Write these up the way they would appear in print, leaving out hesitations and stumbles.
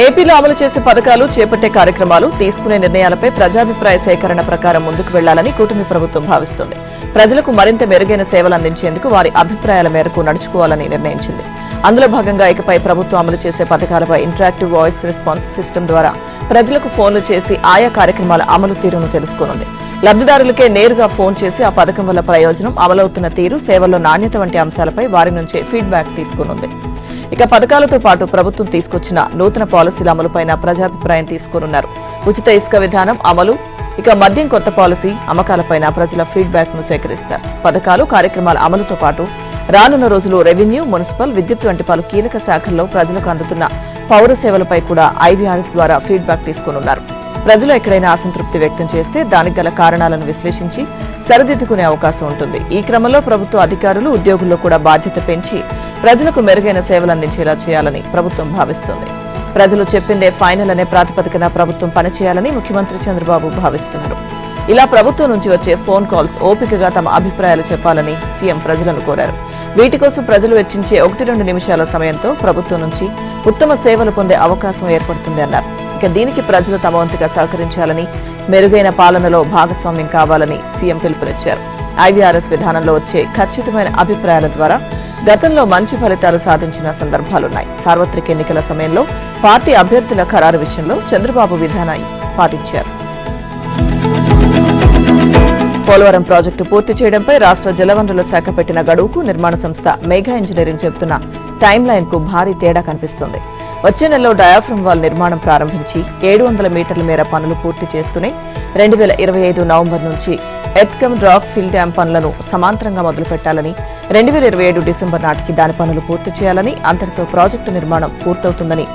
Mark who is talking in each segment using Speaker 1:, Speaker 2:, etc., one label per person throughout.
Speaker 1: ఏపీలో అమలు చేసే పథకాలు, చేపట్టే కార్యక్రమాలు, తీసుకునే నిర్ణయాలపై ప్రజాభిప్రాయ సేకరణ ప్రకారం ముందుకు వెళ్లాలని కూటమి ప్రభుత్వం భావిస్తోంది. ప్రజలకు మరింత మెరుగైన సేవలు అందించేందుకు వారి అభిప్రాయాల మేరకు నడుచుకోవాలని నిర్ణయించింది. అందులో భాగంగా ఇకపై ప్రభుత్వం అమలు చేసే పథకాలపై ఇంటరాక్టివ్ వాయిస్ రెస్పాన్స్ సిస్టమ్ ద్వారా ప్రజలకు ఫోన్లు చేసి ఆయా కార్యక్రమాల అమలు తీరును తెలుసుకోనుంది. లబ్దిదారులకే నేరుగా ఫోన్ చేసి ఆ పథకం వల్ల ప్రయోజనం, అమలవుతున్న తీరు, సేవల్లో నాణ్యత వంటి అంశాలపై వారి నుంచే ఫీడ్బ్యాక్ తీసుకునుంది. ఇక పథకాలతో పాటు ప్రభుత్వం తీసుకొచ్చిన నూతన పాలసీల అమలుపైన ప్రజాభిప్రాయం తీసుకోనున్నారు. ఉచిత ఇసుక విధానం అమలు, ఇక మద్యం కొత్త పాలసీ అమ్మకాలపైన ప్రజల ఫీడ్బ్యాక్ ను సేకరిస్తారు. పథకాలు, కార్యక్రమాల అమలుతో పాటు రానున్న రోజులు రెవెన్యూ, మున్సిపల్, విద్యుత్ వంటి పలు కీలక శాఖల్లో ప్రజలకు అందుతున్న పౌర సేవలపై కూడా ఐవీఆర్ఎస్ ద్వారా ఫీడ్బ్యాక్ తీసుకోనున్నారు. ప్రజలు ఎక్కడైనా అసంతృప్తి వ్యక్తం చేస్తే దానికి గల కారణాలను విశ్లేషించి సరిదిద్దుకునే అవకాశం ఉంటుంది. ఈ క్రమంలో ప్రభుత్వ అధికారులు, ఉద్యోగుల్లో కూడా బాధ్యత పెంచి ప్రజలకు మెరుగైన సేవలు అందించేలా చేయాలని ప్రభుత్వం భావిస్తోంది. ప్రజలు చెప్పిందే ఫైనల్ అనే ప్రాతిపదికన ప్రభుత్వం పనిచేయాలని ముఖ్యమంత్రి చంద్రబాబు భావిస్తున్నారు. ఇలా ప్రభుత్వం నుంచి వచ్చే ఫోన్ కాల్స్ ఓపికగా తమ అభిప్రాయాలు చెప్పాలని సీఎం ప్రజలను కోరారు. వీటి కోసం ప్రజలు వెచ్చించే 1-2 నిమిషాల సమయంతో ప్రభుత్వం నుంచి ఉత్తమ సేవలు పొందే అవకాశం ఏర్పడుతుంది అన్నారు. ఇక దీనికి ప్రజలు తమ వంతుగా సహకరించాలని, మెరుగైన పాలనలో భాగస్వామ్యం కావాలని సీఎం పిలుపునిచ్చారు. ఐవీఆర్ఎస్ విధానంలో వచ్చే ఖచ్చితమైన అభిప్రాయాల ద్వారా గతంలో మంచి ఫలితాలు సాధించిన సందర్భాలున్నాయి. సార్వత్రిక ఎన్నికల సమయంలో పార్టీ అభ్యర్థుల ఖరారు విషయంలో చంద్రబాబు విధానాన్ని పాటించారు. పోలవరం ప్రాజెక్టు పూర్తి చేయడంపై రాష్ట్ర జలవనరుల శాఖ పెట్టిన గడువుకు నిర్మాణ సంస్థ మెగా ఇంజనీరింగ్ చెబుతున్న టైం లైన్ కు భారీ తేడా కనిపిస్తోంది. వచ్చే నెలలో డయాఫ్రమ్ వాల్ నిర్మాణం ప్రారంభించి 700 మీటర్ల మేర పనులు పూర్తి చేస్తూనే 2025 నవంబర్ నుంచి ఎర్త్కమ్ రాక్ ఫిల్ డ్యాం పనులను సమాంతరంగా మొదలుపెట్టాలని, 2027 డిసెంబర్ నాటికి దాని పనులు పూర్తి చేయాలని, అంతటితో ప్రాజెక్టు నిర్మాణం పూర్తవుతుందని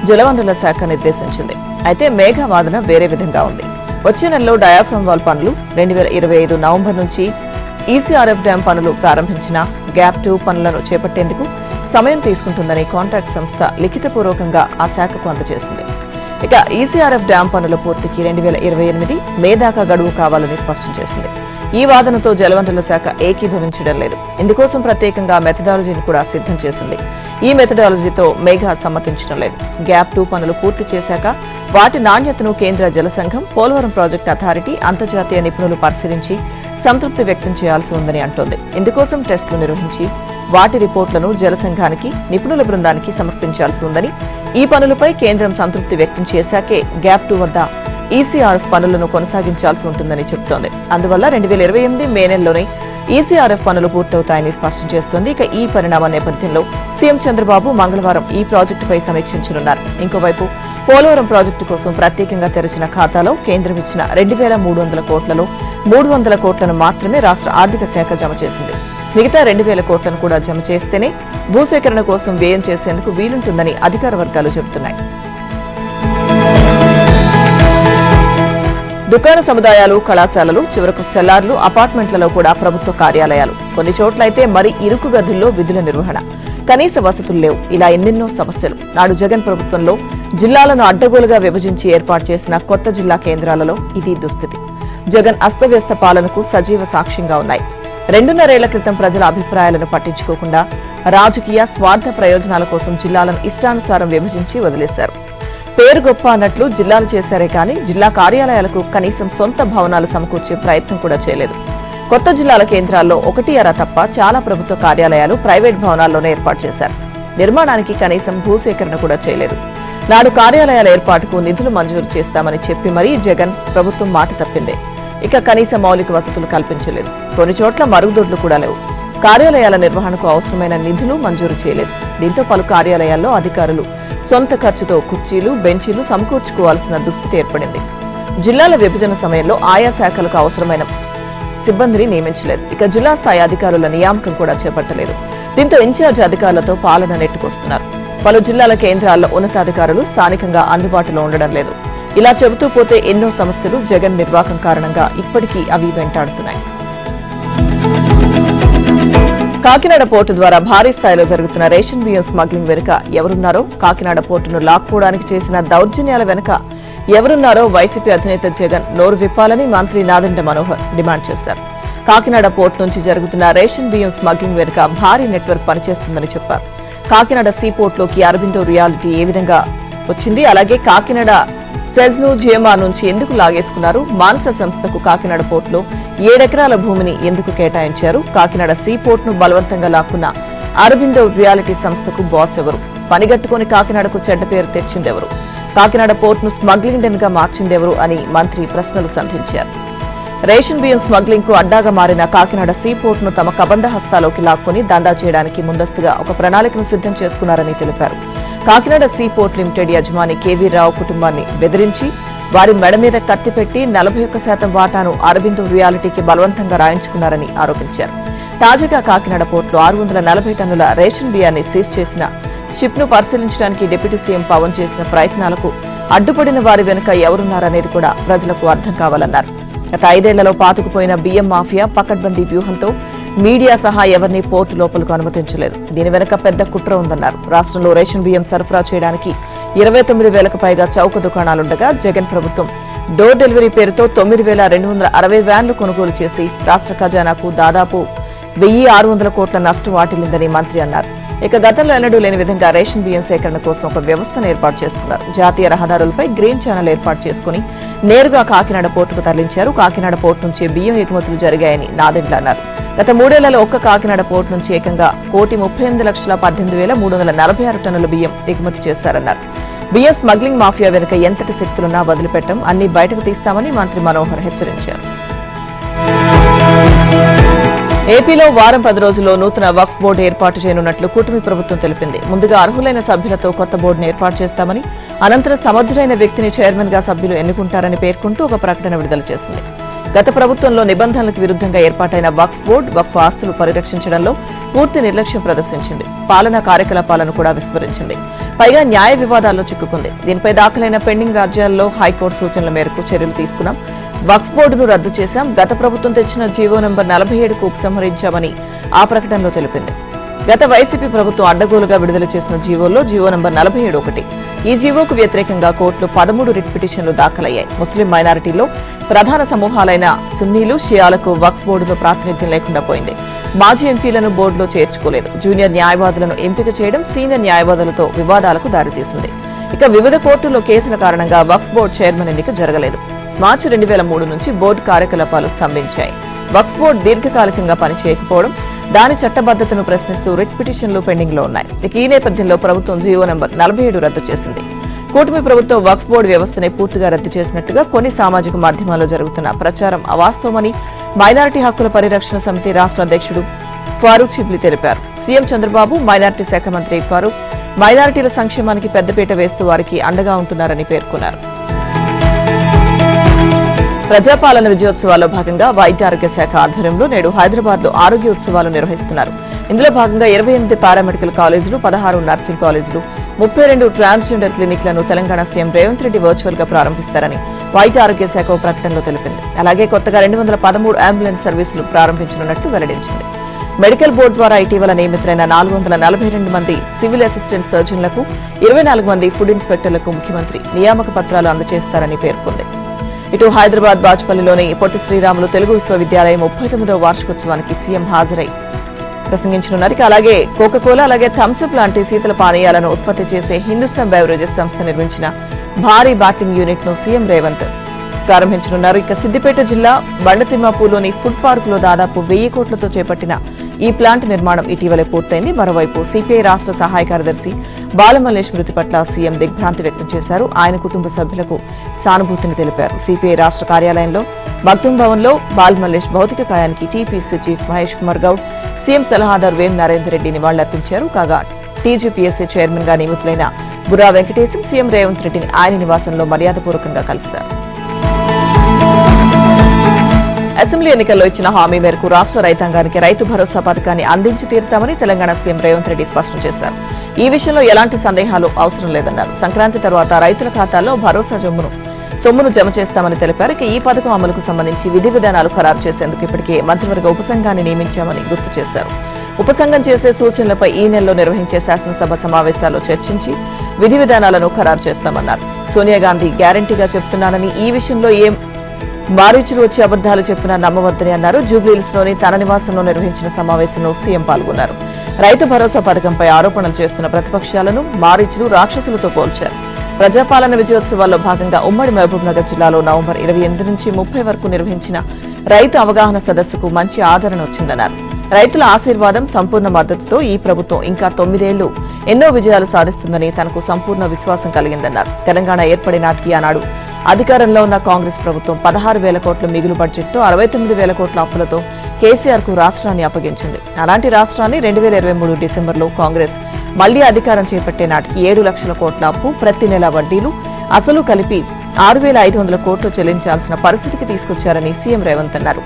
Speaker 1: జలవనరుల శాఖ నిర్దేశించింది. అయితే మేఘా వాదన వేరే విధంగా ఉంది. వచ్చే నెలలో డయాఫ్రమ్ వాల్ పనులు, 2025 నవంబర్ నుంచి ఈసీఆర్ఎఫ్ డ్యాం పనులు ప్రారంభించిన గ్యాప్ 2 పనులను చేపట్టేందుకు సమయం తీసుకుంటుందని కాంట్రాక్ట్ సంస్థ లిఖితపూర్వకంగా ఆ శాఖకు అందజేసింది. ఇక ఈసీఆర్ఎఫ్ డ్యాం పనుల పూర్తికి 2028 మే దాకా గడువు కావాలని స్పష్టం చేసింది. ఈ వాదనతో జలవనరుల శాఖ ఏకీభవించడం లేదు. ఇందుకోసం ప్రత్యేకంగా మెథడాలజీని కూడా సిద్ధం చేసింది. ఈ మెథడాలజీతో మేఘా సమ్మతించడం లేదు. గ్యాప్ 2 పనులు పూర్తి చేశాక వాటి నాణ్యతను కేంద్ర జల సంఘం, పోలవరం ప్రాజెక్టు అథారిటీ, అంతర్జాతీయ నిపుణులు పరిశీలించి సంతృప్తి వ్యక్తం చేయాల్సి ఉందని అంటోంది. ఇందుకోసం టెస్టులు నిర్వహించి వాటి రిపోర్టులను జల సంఘానికి, నిపుణుల బృందానికి సమర్పించాల్సి ఉందని, ఈ పనులపై కేంద్రం సంతృప్తి వ్యక్తం చేశాకే గ్యాప్ 2 వద్ద ఈసీఆర్ఎఫ్ పనులను కొనసాగించాల్సి ఉంటుందని చెబుతోంది. అందువల్ల 2028 మే నెలలోనే ఈసీఆర్ఎఫ్ పనులు పూర్తవుతాయని స్పష్టం చేస్తోంది. ఇక ఈ పరిణామం నేపథ్యంలో సీఎం చంద్రబాబు మంగళవారం ఈ ప్రాజెక్టుపై సమీక్షించనున్నారు. ఇంకోవైపు పోలవరం ప్రాజెక్టు కోసం ప్రత్యేకంగా తెరిచిన ఖాతాలో కేంద్రం ఇచ్చిన 2,300 కోట్లలో 300 కోట్లను మాత్రమే రాష్ట్ర ఆర్థిక శాఖ జమ చేసింది. మిగతా 2,000 కోట్లను కూడా జమ చేస్తేనే భూసేకరణ కోసం వ్యయం చేసేందుకు వీలుంటుందని అధికార వర్గాలు చెబుతున్నాయి. దుకాణ సముదాయాలు, కళాశాలలు, చివరకు సెల్లార్లు, అపార్ట్మెంట్లలో కూడా ప్రభుత్వ కార్యాలయాలు, కొన్ని చోట్లయితే మరి ఇరుకు గదుల్లో విధుల నిర్వహణ, కనీస వసతులు లేవు. ఇలా ఎన్నెన్నో సమస్యలు. నాడు జగన్ ప్రభుత్వంలో జిల్లాలను అడ్డగోలుగా విభజించి ఏర్పాటు చేసిన కొత్త జిల్లా కేంద్రాలలో ఇది దుస్థితి. జగన్ అస్తవ్యస్త పాలనకు సజీవ సాక్ష్యంగా ఉన్నాయి. 2.5 ఏళ్ల క్రితం ప్రజల అభిప్రాయాలను పట్టించుకోకుండా రాజకీయ స్వార్థ ప్రయోజనాల కోసం జిల్లాలను ఇష్టానుసారం విభజించి వదిలేశారు. పేరు గొప్ప అన్నట్లు జిల్లాలు చేశారే కానీ జిల్లా కార్యాలయాలకు కనీసం సొంత భవనాలు సమకూర్చే ప్రయత్నం కూడా చేయలేదు. కొత్త జిల్లాల కేంద్రాల్లో 1 తప్ప చాలా ప్రభుత్వ కార్యాలయాలు ప్రైవేట్ భవనాల్లోనే ఏర్పాటు చేశారు. నిర్మాణానికి కనీసం భూసేకరణ కూడా చేయలేదు. నాడు కార్యాలయాల ఏర్పాటుకు నిధులు మంజూరు చేస్తామని చెప్పి మరీ జగన్ ప్రభుత్వం మాట తప్పిందే. ఇక కనీస మౌలిక వసతులు కల్పించలేదు. కొన్ని చోట్ల మరుగుదొడ్లు కూడా లేవు. కార్యాలయాల నిర్వహణకు అవసరమైన నిధులు మంజూరు చేయలేదు. దీంతో పలు కార్యాలయాల్లో అధికారులు సొంత ఖర్చుతో కుర్చీలు, బెంచీలు సమకూర్చుకోవాల్సిన దుస్థితి ఏర్పడింది. జిల్లాల విభజన సమయంలో ఆయా శాఖలకు అవసరమైన సిబ్బందిని నియమించలేదు. ఇక జిల్లా స్థాయి అధికారుల నియామకం కూడా చేపట్టలేదు. దీంతో ఇన్ఛార్జ్ అధికారులతో పాలన నెట్టుకొస్తున్నారు. పలు జిల్లాల కేంద్రాల్లో ఉన్నతాధికారులు స్థానికంగా అందుబాటులో ఉండడం లేదు. ఇలా చెబుతూ పోతే ఎన్నో సమస్యలు జగన్ నిర్వాహకం కారణంగా ఇప్పటికీ అవి వెంటాడుతున్నాయి. కాకినాడ పోర్టు ద్వారా భారీ స్థాయిలో జరుగుతున్న రేషన్ బియ్యం స్మగ్లింగ్ వెనుక ఎవరున్నారో, కాకినాడ పోర్టును లాక్కోవడానికి చేసిన దౌర్జన్యాల వెనుక ఎవరున్నారో వైసీపీ అధినేత జగన్ నోరు విప్పాలని మంత్రి నాదెండ్ల మనోహర్ డిమాండ్ చేశారు. కాకినాడ పోర్టు నుంచి జరుగుతున్న రేషన్ బియ్యం స్మగ్లింగ్ వెనుక భారీ నెట్వర్క్ పనిచేస్తుందని చెప్పారు. కాకినాడ సీ పోర్టులోకి అరబిందో రియాలిటీ ఏ విధంగా వచ్చింది. అలాగే కాకినాడ సెజ్ను జియమా నుంచి ఎందుకు లాగేసుకున్నారు? మానస సంస్థకు కాకినాడ పోర్టులో 7 ఎకరాల భూమిని ఎందుకు కేటాయించారు? కాకినాడ సీ పోర్టును బలవంతంగా లాక్కున్న అరబిందో రియాలిటీ సంస్థకు బాస్ ఎవరు? పనిగట్టుకుని కాకినాడకు చెడ్డ పేరు తెచ్చిందెవరు? కాకినాడ పోర్టును స్మగ్లింగ్ డెన్ గా మార్చిందెవరు అని మంత్రి ప్రశ్నలు సంధించారు. రేషన్ బియ్యం స్మగ్లింగ్ కు అడ్డాగా మారిన కాకినాడ సీ పోర్టును తమ కబంధ హస్తాలోకి లాక్కొని దందా చేయడానికి ముందస్తుగా ఒక ప్రణాళికను సిద్ధం చేసుకున్నారని తెలిపారు. కాకినాడ సీ పోర్ట్ లిమిటెడ్ యజమాని కేవీ రావు కుటుంబాన్ని బెదిరించి వారి మెడ మీద కత్తి పెట్టి 41% వాటాను అరబిందో రియాలిటీకి బలవంతంగా రాయించుకున్నారని ఆరోపించారు. తాజాగా కాకినాడ పోర్టులో 640 టన్నుల రేషన్ బియ్యాన్ని సీజ్ చేసిన షిప్ ను పరిశీలించడానికి డిప్యూటీ సీఎం పవన్ చేసిన ప్రయత్నాలకు అడ్డుపడిన వారి వెనుక ఎవరున్నారనేది కూడా ప్రజలకు అర్థం కావాలన్నారు. గత 5 ఏళ్లలో పాతుకుపోయిన బియ్యం మాఫియా పకడ్బందీ వ్యూహంతో మీడియా సహా ఎవరిని పోర్టు లోపలకు అనుమతించలేదు. దీని వెనుక పెద్ద కుట్ర ఉందన్నారు. రాష్ట్రంలో రేషన్ బియ్యం సరఫరా చేయడానికి 29,000కు పైగా చౌక దుకాణాలుండగా జగన్ ప్రభుత్వం డోర్ డెలివరీ పేరుతో 9,260 వ్యాన్లు కొనుగోలు చేసి రాష్ట్ర ఖజానాకు దాదాపు 1,600 కోట్ల నష్టం వాటిల్లిందని మంత్రి అన్నారు. ఇక గతంలో ఎన్నడూ లేని విధంగా రేషన్ బియ్యం సేకరణ కోసం ఒక వ్యవస్థను ఏర్పాటు చేసుకున్నారు. జాతీయ రహదారులపై గ్రీన్ ఛానల్ ఏర్పాటు చేసుకుని నేరుగా కాకినాడ పోర్టుకు తరలించారు. కాకినాడ పోర్టు నుంచి బియ్యం ఎగుమతులు జరిగాయని నాదెండ్ల అన్నారు. గత 3 ఏళ్లలో ఒక్క కాకినాడ పోర్టు నుంచి ఏకంగా 1,38,18,346 టన్నుల బియ్యం ఎగుమతి చేశారన్నారు. బియ్యం స్మగ్లింగ్ మాఫియా వెనుక ఎంతటి శక్తులున్నా వదిలిపెట్టం, అన్ని బయటకు తీస్తామని మంత్రి మనోహర్ హెచ్చరించారు. ఏపీలో వారం 10 రోజుల్లో నూతన వక్ఫ్ బోర్డు ఏర్పాటు చేయనున్నట్లు కూటమి ప్రభుత్వం తెలిపింది. ముందుగా అర్హులైన సభ్యులతో కొత్త బోర్డును ఏర్పాటు చేస్తామని, అనంతరం సమర్థులైన వ్యక్తిని చైర్మన్ గా సభ్యులు ఎన్నుకుంటారని పేర్కొంటూ ఒక ప్రకటన విడుదల చేసింది. గత ప్రభుత్వంలో నిబంధనలకు విరుద్ధంగా ఏర్పాటైన వక్ఫ్ బోర్డు వక్ఫ్ ఆస్తులు పరిరక్షించడంలో పూర్తి నిర్లక్ష్యం ప్రదర్శించింది. పాలనా కార్యకలాపాలను కూడా విస్మరించింది. పైగా న్యాయ వివాదాల్లో చిక్కుకుంది. దీనిపై దాఖలైన పెండింగ్ రాజ్యాల్లో హైకోర్టు సూచనల మేరకు చర్యలు తీసుకున్నాం. వక్ఫ్ బోర్డును రద్దు చేశాం. గత ప్రభుత్వం తెచ్చిన జీవో నంబర్ 47కు ఉపసంహరించామని ఆ ప్రకటనలో తెలిపింది. గత వైసీపీ ప్రభుత్వం అడ్డగోలుగా విడుదల చేసిన జీవోల్లో జీవో నంబర్ 47 ఒకటి. ఈ జీవోకు వ్యతిరేకంగా కోర్టులో 13 రిట్ పిటిషన్లు దాఖలయ్యాయి. ముస్లిం మైనారిటీలో ప్రధాన సమూహాలైన సున్నీలు, షియాలకు వక్ఫ్ బోర్డులో ప్రాతినిధ్యం లేకుండా పోయింది. మాజీ ఎంపీలను బోర్డులో చేర్చుకోలేదు. జూనియర్ న్యాయవాదులను ఎంపిక చేయడం సీనియర్ న్యాయవాదులతో వివాదాలకు దారితీసింది. ఇక వివిధ కోర్టుల్లో కేసుల కారణంగా వక్ఫ్ బోర్డు చైర్మన్ ఎన్నిక జరగలేదు. మార్చి 2003 నుంచి బోర్డు కార్యకలాపాలు స్తంభించాయి. వక్ఫ్ బోర్డు దీర్ఘకాలికంగా పనిచేయకపోవడం, దాని చట్టబద్దతను ప్రశ్నిస్తూ రిట్ పిటిషన్లు పెండింగ్ లో ఉన్నాయి. ఇక ఈ నేపథ్యంలో ప్రభుత్వం జీవో నంబర్ 47 రద్దు చేసింది. కూటమి ప్రభుత్వం వక్ఫ్ బోర్డు వ్యవస్థనే పూర్తిగా రద్దు చేసినట్టుగా కొన్ని సామాజిక మాధ్యమాల్లో జరుగుతున్న ప్రచారం అవాస్తవమని మైనారిటీ హక్కుల పరిరక్షణ సమితి రాష్ట్ర అధ్యక్షుడు ఫారూక్ షిబ్లీ తెలిపారు. సీఎం చంద్రబాబు, మైనారిటీ శాఖ మంత్రి ఫారూక్ మైనారిటీల సంక్షేమానికి పెద్దపీట వేస్తూ వారికి అండగా ఉంటున్నారని పేర్కొన్నారు. ప్రజాపాలన విజయోత్సవాల్లో భాగంగా వైద్య ఆరోగ్య శాఖ ఆధ్వర్యంలో నేడు హైదరాబాద్ లో ఆరోగ్య ఉత్సవాలు నిర్వహిస్తున్నారు. ఇందులో భాగంగా 28 పారామెడికల్ కాలేజీలు, 16 నర్సింగ్ కాలేజీలు, 32 ట్రాన్స్జెండర్ క్లినిక్లను తెలంగాణ సీఎం రేవంత్ రెడ్డి వర్చువల్ గా ప్రారంభిస్తారని వైద్య ఆరోగ్య శాఖ ఓ ప్రకటనలో తెలిపింది. అలాగే కొత్తగా 213 అంబులెన్స్ సర్వీసులు ప్రారంభించనున్నట్లు వెల్లడించింది. మెడికల్ బోర్డు ద్వారా ఇటీవల నియమితులైన 442 మంది సివిల్ అసిస్టెంట్ సర్జన్లకు, 24 మంది ఫుడ్ ఇన్స్పెక్టర్లకు ముఖ్యమంత్రి నియామక పత్రాలు అందజేస్తారని పేర్కొంది. ఇటు హైదరాబాద్ బాజ్పల్లిలోని పొట్టి శ్రీరాములు తెలుగు విశ్వవిద్యాలయం 39వ వార్షికోత్సవానికి సీఎం హాజరై ప్రసంగించనున్నారు. అలాగే కోకాకోలా, అలాగే థమ్స్అప్ లాంటి శీతల పానీయాలను ఉత్పత్తి చేసే హిందుస్థాన్ బెవరేజెస్ సంస్థ నిర్మించిన భారీ బాటింగ్ యూనిట్ ను సీఎం రేవంత్ ప్రారంభించనున్నారు. ఇక సిద్దిపేట జిల్లా బండతిమ్మాపూర్లోని ఫుడ్ పార్కులో దాదాపు 1000 కోట్లతో చేపట్టిన ఈ ప్లాంట్ నిర్మాణం ఇటీవలే పూర్తయింది. మరోవైపు సిపిఐ రాష్ట్ర సహాయ కార్యదర్శి బాలమల్లేష్ మృతి పట్ల సీఎం దిగ్భ్రాంతి వ్యక్తం చేశారు. ఆయన కుటుంబ సభ్యులకు సానుభూతిని తెలిపారు. సిపిఐ రాష్ట్ర కార్యాలయంలో మగ్దుం భవన్లో బాలమల్లేష్ భౌతిక కాయానికి TPC chief Mahesh Kumar Goud, CM సలహాదారు వేం నరేందర్ రెడ్డి నివాళులర్పించారు. కాగా టీజీపీఎస్సీ చైర్మన్ గా నియమితులైన బుర్రా వెంకటేశం సీఎం రేవంత్ రెడ్డిని ఆయన నివాసంలో మర్యాదపూర్వకంగా కలిశారు. అసెంబ్లీ ఎన్నికల్లో ఇచ్చిన హామీ మేరకు రాష్ట్ర రైతాంగానికి రైతు భరోసా పథకాన్ని అందించి తీరుతామని తెలంగాణ సీఎం రేవంత్ రెడ్డి స్పష్టం చేశారు. ఈ విషయంలో ఎలాంటి సందేహాలు అవసరం లేదన్నారు. సంక్రాంతి తర్వాత రైతుల ఖాతాల్లో భరోసా సొమ్మును జమ చేస్తామని తెలిపారు. ఈ పథకం అమలుకు సంబంధించి విధి విధానాలు ఖరారు చేసేందుకు ఇప్పటికే మంత్రివర్గ ఉపసంఘాన్ని నియమించామని గుర్తు చేశారు. ఉపసంఘం చేసే సూచనలపై ఈ నెలలో నిర్వహించే శాసనసభ సమావేశాల్లో చర్చించి విధి విధానాలను ఖరారు చేస్తామన్నారు. సోనియా గాంధీ గ్యారంటీగా చెప్తున్నానని, ఈ విషయంలో ఏం మారీచులు వచ్చి అబద్దాలు చెప్పినా నమ్మవద్దని అన్నారు. జూబ్లీహిల్స్ లోని తన నివాసంలో నిర్వహించిన సమావేశంలో సీఎం పాల్గొన్నారు. రైతు భరోసా పథకంపై ఆరోపణలు చేస్తున్న ప్రతిపక్షాలను మారీచులు, రాక్షసులతో పోల్చారు. ప్రజాపాలన విజయోత్సవాల్లో భాగంగా ఉమ్మడి మహబూబ్నగర్ జిల్లాలో నవంబర్ 28 నుంచి 30 వరకు నిర్వహించిన రైతు అవగాహన సదస్సుకు మంచి ఆదరణ వచ్చిందన్నారు. రైతుల ఆశీర్వాదం, సంపూర్ణ మద్దతుతో ఈ ప్రభుత్వం ఇంకా 9 ఏళ్లు ఎన్నో విజయాలు సాధిస్తుందని తనకు సంపూర్ణ విశ్వాసం కలిగిందన్నారు. తెలంగాణ ఏర్పడి నాటికి ఆనాడు అధికారంలో ఉన్న కాంగ్రెస్ ప్రభుత్వం 16,000 కోట్ల మిగులు బడ్జెట్తో 69,000 కోట్ల అప్పులతో కేసీఆర్ కు రాష్ట్రాన్ని అప్పగించింది. అలాంటి రాష్ట్రాన్ని 2023 డిసెంబర్లో కాంగ్రెస్ మళ్లీ అధికారం చేపట్టే నాటికి 7 లక్షల కోట్ల అప్పు, ప్రతి నెల వడ్డీలు, అసలు కలిపి 6,500 కోట్లు చెల్లించాల్సిన పరిస్థితికి తీసుకొచ్చారని సీఎం రేవంత్ అన్నారు.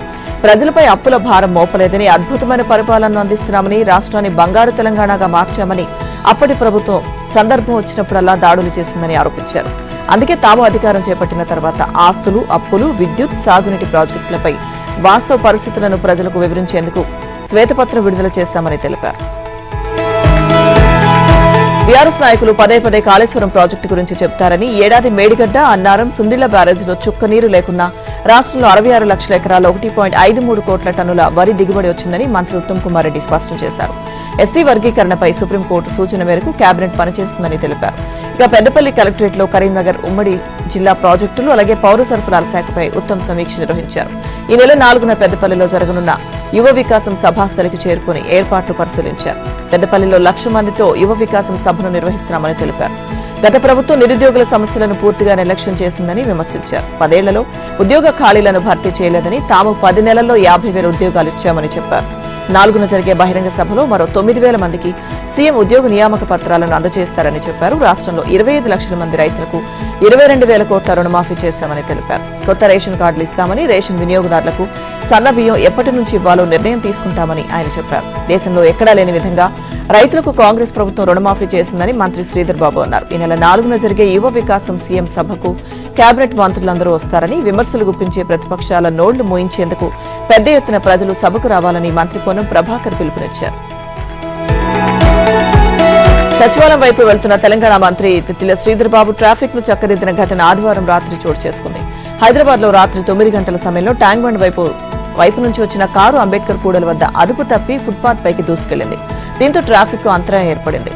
Speaker 1: ప్రజలపై అప్పుల భారం మోపలేదని, అద్భుతమైన పరిపాలనను అందిస్తున్నామని, రాష్ట్రాన్ని బంగారు తెలంగాణగా మార్చామని అప్పటి ప్రభుత్వం సందర్భం వచ్చినప్పుడల్లా దాడులు చేసిందని ఆరోపించారు. అందుకే తాము అధికారం చేపట్టిన తర్వాత ఆస్తులు, అప్పులు, విద్యుత్, సాగునీటి ప్రాజెక్టులపై వాస్తవ పరిస్థితులను ప్రజలకు వివరించేందుకు శ్వేతపత్రం విడుదల చేశామని తెలిపారు. బీఆర్ఎస్ నాయకులు పదే పదే కాళేశ్వరం ప్రాజెక్టు గురించి చెబుతారని, ఏడాది మేడిగడ్డ, అన్నారం, సుందిళ్ల బ్యారేజీలో చుక్క నీరు లేకున్నా రాష్ట్రంలో 66 లక్షల ఎకరాల 1.53 కోట్ల టన్నుల వరి దిగుబడి వచ్చిందని మంత్రి ఉత్తమ్ కుమార్ రెడ్డి స్పష్టం చేశారు. ఎస్సీ వర్గీకరణపై సుప్రీంకోర్టు సూచన మేరకు కేబినెట్ పనిచేస్తుందని తెలిపారు. ఇక పెద్దపల్లి కలెక్టరేట్లో కరీంనగర్ ఉమ్మడి జిల్లా ప్రాజెక్టులు, అలాగే పౌర సరఫరాల శాఖపై ఉత్తమ్ సమీక్ష నిర్వహించారు. ఈ నెల 4న పెద్దపల్లిలో జరగనున్న యువ వికాసం సభాస్థలికి చేరుకుని ఏర్పాట్లు పరిశీలించారు. పెద్దపల్లిలో 1,00,000 మందితో యువ వికాసం సభను నిర్వహిస్తున్నామని తెలిపారు. గత ప్రభుత్వం నిరుద్యోగుల సమస్యలను పూర్తిగా నిర్లక్ష్యం చేసిందని విమర్శించారు. 10 ఏళ్లలో ఉద్యోగ ఖాళీలను భర్తీ చేయలేదని, తాము 10 నెలల్లో 50,000 ఉద్యోగాలు ఇచ్చామని చెప్పారు. 4న జరిగే బహిరంగ సభలో మరో 9,000 మందికి సీఎం ఉద్యోగ నియామక పత్రాలను అందజేస్తారని చెప్పారు. రాష్ట్రంలో 25 లక్షల మంది రైతులకు 22,000 కోట్ల రుణమాఫీ చేశామని తెలిపారు. కొత్త రేషన్ కార్డులు ఇస్తామని, రేషన్ వినియోగదారులకు సన్న బియ్యం ఎప్పటి నుంచి ఇవ్వాలో నిర్ణయం తీసుకుంటామని ఆయన చెప్పారు. దేశంలో ఎక్కడా లేని విధంగా రైతులకు కాంగ్రెస్ ప్రభుత్వం రుణమాఫీ చేసిందని మంత్రి శ్రీధర్ బాబు అన్నారు. ఈ నెల 4న జరిగే యువ వికాసం సీఎం సభకు కేబినెట్ మంత్రులందరూ వస్తారని, విమర్శలు గుప్పించే ప్రతిపక్షాల నోళ్లు మూయించేందుకు పెద్ద ఎత్తున ప్రజలు సభకు రావాలని మంత్రి పొన్నం ప్రభాకర్ పిలుపునిచ్చారు. సచివాలయం వైపు వెళ్తున్న తెలంగాణ మంత్రి తిత్తిల శ్రీధర్ బాబు ట్రాఫిక్ ను చక్కదిద్దిన ఘటన ఆదివారం రాత్రి చోటు చేసుకుంది. హైదరాబాద్ లో రాత్రి 9 గంటల సమయంలో ట్యాంక్ బండ్ వైపు నుంచి వచ్చిన కారు అంబేద్కర్ కూడలి వద్ద అదుపు తప్పి ఫుట్పాత్ పైకి దూసుకెళ్లింది. దీంతో ట్రాఫిక్ కు అంతరాయం ఏర్పడింది.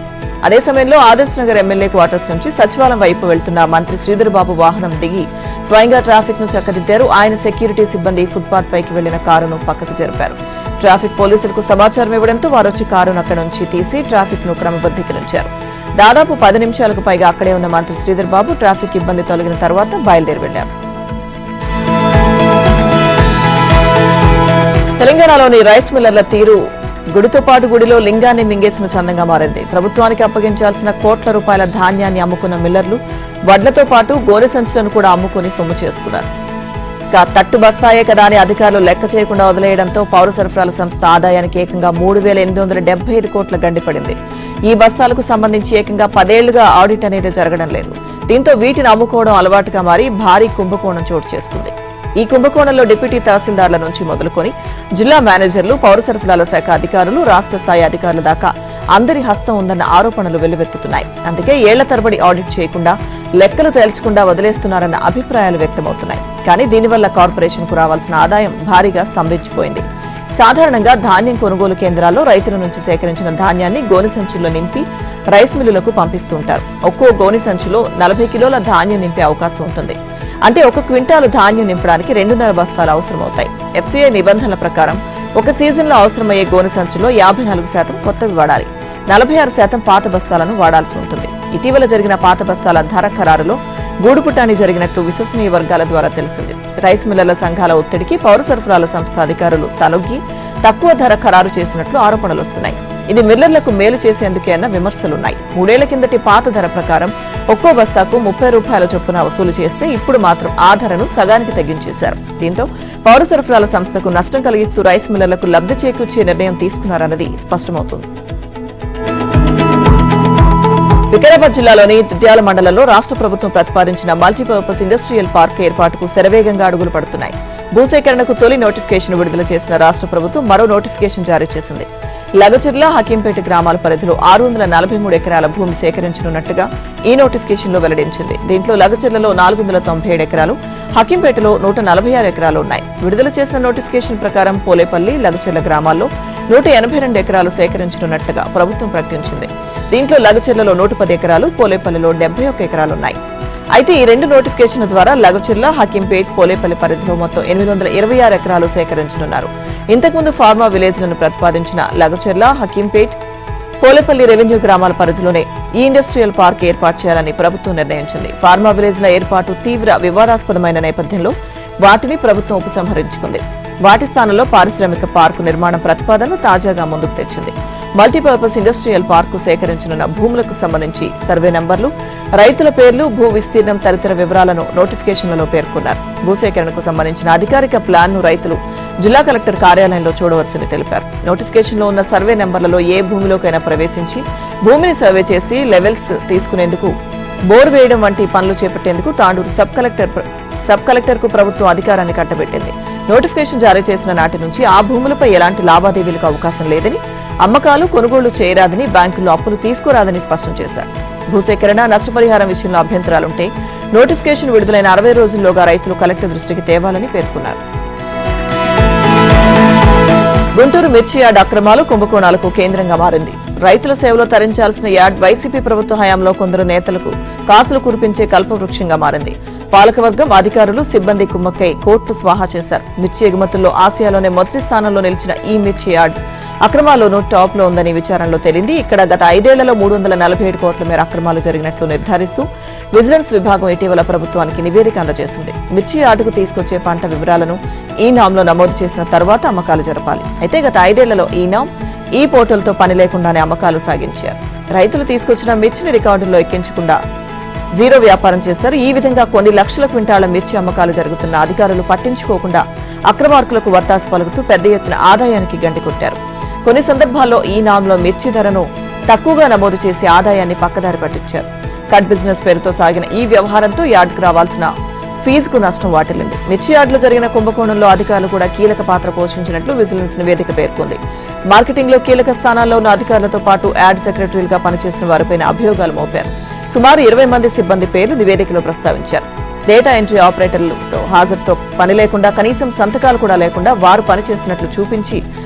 Speaker 1: అదే సమయంలో ఆదర్శ్ నగర్ ఎమ్మెల్యే క్వార్టర్స్ నుంచి సచివాలయం వైపు వెళ్తున్న మంత్రి శ్రీధర్ బాబు వాహనం దిగి స్వయంగా ట్రాఫిక్ ను చక్కదిద్దారు. ఆయన సెక్యూరిటీ సిబ్బంది ఫుట్పాత్ పైకి వెళ్లిన కారును పక్కకు జరిపారు. ట్రాఫిక్ పోలీసులకు సమాచారం ఇవ్వడంతో వారొచ్చి కారును అక్కడి నుంచి తీసి ట్రాఫిక్ ను క్రమబద్దీకరించారు. దాదాపు 10 నిమిషాలకు పైగా అక్కడే ఉన్న మంత్రి శ్రీధర్ బాబు ట్రాఫిక్ ఇబ్బంది తొలగిన తర్వాత బయలుదేరి వెళ్లారు. తెలంగాణలోని రైస్ మిల్లర్ల తీరు గుడితో పాటు గుడిలో లింగాన్ని మింగేసిన చందంగా మారింది. ప్రభుత్వానికి అప్పగించాల్సిన కోట్ల రూపాయల ధాన్యాన్ని అమ్ముకున్న మిల్లర్లు వడ్లతో పాటు గోనె సంచులను కూడా అమ్ముకుని సొమ్ము చేసుకున్నారు. తట్టు బస్తాయే కదా అని అధికారులు లెక్క చేయకుండా వదిలేయడంతో పౌర సరఫరాల సంస్థ ఆదాయానికి ఏకంగా 3,875 కోట్ల గండిపడింది. ఈ బస్తాలకు సంబంధించి ఏకంగా 10 ఏళ్లుగా ఆడిట్ అనేది జరగడం లేదు. దీంతో వీటిని అమ్ముకోవడం అలవాటుగా మారి భారీ కుంభకోణం చోటు చేసుకుంది. ఈ కుంభకోణంలో డిప్యూటీ తహసీల్దార్ల నుంచి మొదలుకొని జిల్లా మేనేజర్లు, పౌర సరఫరాల శాఖ అధికారులు, రాష్ట్ర స్థాయి అధికారుల దాకా అందరి హస్తం ఉందన్న ఆరోపణలు వెల్లువెత్తుతున్నాయి. అందుకే ఏళ్ల తరబడి ఆడిట్ చేయకుండా, లెక్కలు తేల్చకుండా వదిలేస్తున్నారన్న అభిప్రాయాలు వ్యక్తమవుతున్నాయి. కానీ దీనివల్ల కార్పొరేషన్ కు రావాల్సిన ఆదాయం భారీగా స్తంభించిపోయింది. సాధారణంగా ధాన్యం కొనుగోలు కేంద్రాల్లో రైతుల నుంచి సేకరించిన ధాన్యాన్ని గోనె సంచుల్లో నింపి రైస్ మిల్లులకు పంపిస్తుంటారు. ఒక్కో గోనె సంచులో 40 కిలోల ధాన్యం నింపే అవకాశం ఉంటుంది. అంటే 1 క్వింటాలు ధాన్యం నింపడానికి 2.5 బస్తాలు అవసరమవుతాయి. ఎఫ్సీఐ నిబంధనల ప్రకారం ఒక సీజన్లో అవసరమయ్యే గోనె సంచులో 54% కొత్తవి వాడాలి, 46% పాత బస్తాలను వాడాల్సి ఉంటుంది. ఇటీవల జరిగిన పాత బస్తాల ధర ఖరారులో గూడుపుటాని జరిగినట్టు విశ్వసనీయ వర్గాల ద్వారా తెలిసింది. రైస్ మిల్లర్ల సంఘాల ఒత్తిడికి పౌర సరఫరాల సంస్థ అధికారులు తలొగ్గి తక్కువ ధర ఖరారు చేసినట్లు ఆరోపణలు వస్తున్నాయి. ఇది మిల్లర్లకు మేలు చేసేందుకే అన్న విమర్శలున్నాయి. 3 ఏళ్ల కిందటి పాత ధర ప్రకారం ఒక్కో బస్తాకు 30 రూపాయల చొప్పున వసూలు చేస్తే ఇప్పుడు మాత్రం ఆ ధరను సగానికి తగ్గించేశారు. దీంతో పౌర సరఫరాల సంస్థకు నష్టం కలిగిస్తూ రైస్ మిల్లర్లకు లబ్ధి చేకూర్చే నిర్ణయం తీసుకున్నారన్నది స్పష్టమవుతుంది. వికారాబాద్ జిల్లాలోని దిద్యాల మండలంలో రాష్ట్ర ప్రభుత్వం ప్రతిపాదించిన మల్టీపర్పస్ ఇండస్ట్రియల్ పార్క్ ఏర్పాటుకు శరవేగంగా అడుగులు పడుతున్నాయి. భూసేకరణకు తొలి నోటిఫికేషన్ విడుదల చేసిన రాష్ట్ర ప్రభుత్వం మరో నోటిఫికేషన్ జారీ చేసింది. లగచర్ల, హకీంపేట గ్రామాల పరిధిలో 643 ఎకరాల భూమి సేకరించనున్నట్టుగా ఈ నోటిఫికేషన్లో వెల్లడించింది. దీంట్లో లగచర్లలో 497 ఎకరాలు, హకీంపేటలో 146 ఎకరాలు ఉన్నాయి. విడుదల చేసిన నోటిఫికేషన్ ప్రకారం పోలేపల్లి, లగచర్ల గ్రామాల్లో 182 ఎకరాలు సేకరించనున్నట్టుగా ప్రభుత్వం ప్రకటించింది. దీంట్లో లగచర్లలో 110 ఎకరాలు, పోలేపల్లిలో 71 ఎకరాలున్నాయి. అయితే ఈ 2 నోటిఫికేషన్ల ద్వారా లగచర్ల, హకీంపేట్, పోలేపల్లి పరిధిలో మొత్తం 826 ఎకరాలు సేకరించనున్నారు. ఇంతకుముందు ఫార్మా విలేజ్లను ప్రతిపాదించిన లగచర్ల, హకీంపేట్, పోలేపల్లి రెవెన్యూ గ్రామాల పరిధిలోనే ఈ ఇండస్ట్రియల్ పార్క్ ఏర్పాటు చేయాలని ప్రభుత్వం నిర్ణయించింది. ఫార్మా విలేజ్ల ఏర్పాటు తీవ్ర వివాదాస్పదమైన నేపథ్యంలో వాటిని ప్రభుత్వం ఉపసంహరించుకుంది. వాటి స్థానంలో పారిశ్రామిక పార్కు నిర్మాణం ప్రతిపాదనను తాజాగా ముందుకు తెచ్చింది. మల్టీపర్పస్ ఇండస్ట్రియల్ పార్కు సేకరించనున్న భూములకు సంబంధించి సర్వే నంబర్లు, రైతుల పేర్లు, భూ విస్తీర్ణం తదితర వివరాలను నోటిఫికేషన్లలో పేర్కొన్నారు. భూసేకరణకు సంబంధించిన అధికారిక ప్లాన్ను రైతులు జిల్లా కలెక్టర్ కార్యాలయంలో చూడవచ్చని తెలిపారు. నోటిఫికేషన్లో ఉన్న సర్వే నెంబర్లలో ఏ భూమిలోకైనా ప్రవేశించి భూమిని సర్వే చేసి లెవెల్స్ తీసుకునేందుకు, బోర్ వేయడం వంటి పనులు చేపట్టేందుకు తాండూరు సబ్ కలెక్టర్కు ప్రభుత్వం అధికారాన్ని కట్టబెట్టింది. నోటిఫికేషన్ జారీ చేసిన నాటి నుంచి ఆ భూములపై ఎలాంటి లావాదేవీలకు అవకాశం లేదని, అమ్మకాలు, కొనుగోళ్లు చేయరాదని, బ్యాంకుల్లో అప్పులు తీసుకోరాదని స్పష్టం చేశారు. భూసేకరణ, నష్టపరిహారం విషయంలో అభ్యంతరాలుంటే నోటిఫికేషన్ విడుదలైన 60 రోజుల్లోగా రైతులు కలెక్టర్ దృష్టికి తేవాలని పేర్కొన్నారు. గుంటూరు మిర్చి యార్డ్ అక్రమాలు, కుంభకోణాలకు కేంద్రంగా మారింది. రైతుల సేవలో తరించాల్సిన యార్డ్ వైసీపీ ప్రభుత్వ హయాంలో కొందరు నేతలకు కాసులు కురిపించే కల్పవృక్షంగా మారింది. పాలకవర్గం, అధికారులు, సిబ్బంది కుమ్మక్కై కోర్టు స్వాహా చేశారు. మిర్చి ఎగుమతుల్లో ఆసియాలోనే మొదటి స్థానంలో నిలిచిన ఈ మిర్చి యార్డ్ అక్రమాల్లోనూ టాప్ లో ఉందని విచారణలో తేలింది. ఇక్కడ గత 5 ఏళ్లలో 347 కోట్ల మేర అక్రమాలు జరిగినట్లు నిర్ధారిస్తూ విజిలెన్స్ విభాగం ఇటీవల ప్రభుత్వానికి నివేదిక అందజేసింది. మిర్చి యార్డుకు తీసుకొచ్చే పంట వివరాలను ఈ నామ్లో నమోదు చేసిన తర్వాత అమ్మకాలు జరపాలి. అయితే గత 5 ఏళ్లలో ఈ నామ్, ఈ పోర్టల్తో పని లేకుండానే అమ్మకాలు సాగించారు. రైతులు తీసుకొచ్చిన మిర్చిని రికార్డుల్లో ఎక్కించకుండా జీరో వ్యాపారం చేశారు. ఈ విధంగా కొన్ని లక్షల క్వింటాల మిర్చి అమ్మకాలు జరుగుతున్న అధికారులు పట్టించుకోకుండా అక్రమార్కులకు వత్తాసు పలుకుతూ పెద్ద ఎత్తున ఆదాయానికి గండి కొట్టారు. కొన్ని సందర్భాల్లో ఈ నామ్లో మిర్చి ధరను తక్కువగా నమోదు చేసి ఆదాయాన్ని పక్కదారి పట్టించారు. కట్ బిజినెస్ పేరుతో సాగిన ఈ వ్యవహారంతో యార్డుకు రావాల్సిన ఫీజుకు నష్టం వాటిల్లింది. మిర్చి యార్డులో జరిగిన కుంభకోణంలో అధికారులు కూడా కీలక పాత్ర పోషించినట్లు విజిలెన్స్ నివేదిక పేర్కొంది. మార్కెటింగ్ లో కీలక స్థానాల్లో ఉన్న అధికారులతో పాటు యాడ్ సెక్రటరీలుగా పనిచేసిన వారిపైన అభియోగాలు మోపారు. సుమారు 20 మంది సిబ్బంది పేర్లు నివేదికలో ప్రస్తావించారు. డేటా ఎంట్రీ ఆపరేటర్లతో హాజరుతో పని లేకుండా, కనీసం సంతకాలు కూడా లేకుండా వారు పనిచేస్తున్నట్లు చూపించి